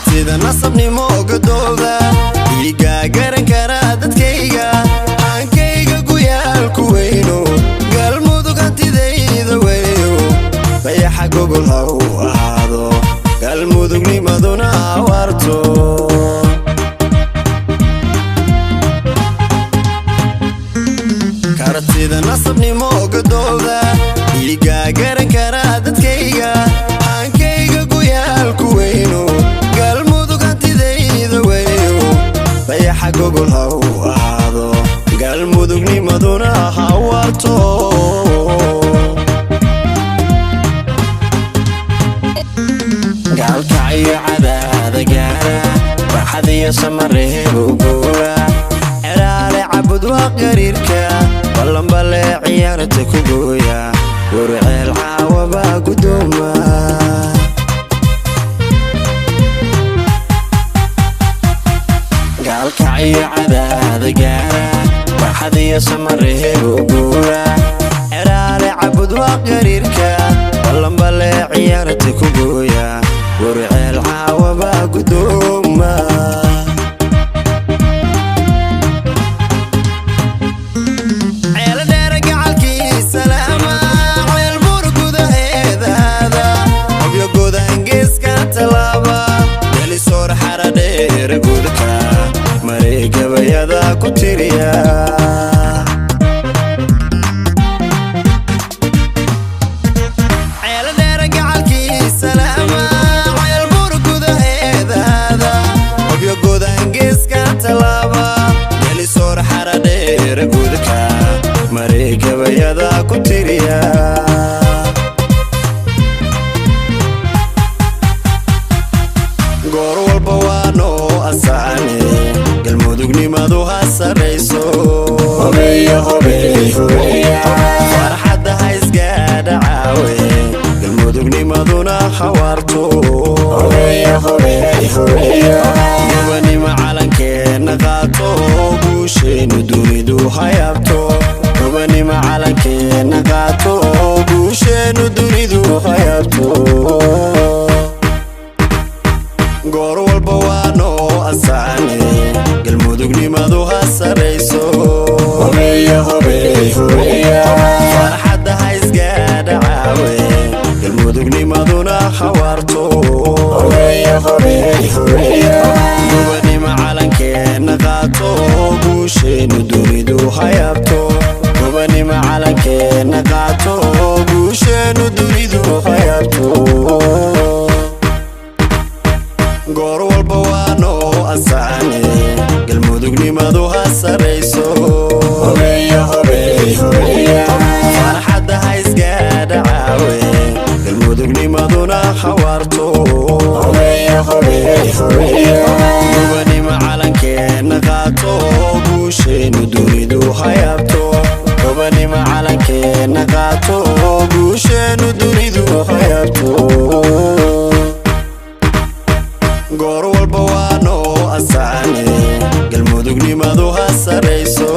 kartida nasabnimo gadooda iga garan kara dadkayga aankayga guyaal ku weyno galmudug hantidayda weeyo bayaxa gogol ha u ahaado galmudugnimaduna warto kartida nasabnimo gadooda iga garan kara dadkayga aankayga guyaal ku weyno galmudug hantidayda weeyo bayaxa gogol ha u ahaado galmudugnimaduna ha warto galkacyo cadaada gaara farxadiyo samareebo guura ceraale cabud waa qariirka ballanbale ciyaarta ku gooya warceel caawaba gudooma galkacyo cadaada gaara farxadiyo samareebo guura ceraale cabud waa qariirka ballanbale ciyaarta ku gooya warceel caawaba gudooma gabayada ku tiriya ceel dheer gacalkii salaama ceel buur gudaheedaada obyo godan geeska talaaba geli soor xara dheer gudka maray gabayada ku tiriya goor walba waa noo asaane galmudugnimadu ha sarayso hobeeyo farxadda ha isgaadha caawe galmudugnimaduna ha warto gobanimo calankeenna qaato guusheenu dunidu ha yaabto gobanimo calankeenna qaato guusheenu dunidu ha yaabto goor walba waa noo asaane galmudugnimadu ha sarayso farxadda ha isgaadha caawe galmudugnimaduna ha warto gobanimo calankeenna qaato guusheenu dunidu ha yaabto gobanimo calankeenna qaato guusheenu dunidu ha yaabto goor walba waa noo asaane galmudugnimadu ha sarayso farxadda ha isgaadha caawe galmudugnimaduna ha warto gobanimo calankeenna qaato guusheenu dunidu ha yaabto gobanimo calankeenna qaato guusheenu dunidu ha yaabto goor walba waa noo asaane galmudugnimadu ha sarayso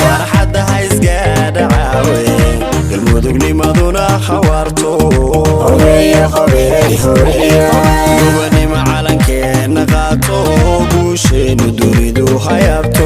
farxadda ha isgaadha caawe galmudugnimaduna ha warto gobanimo calankeenna qaato guusheenu dunidu ha yaabto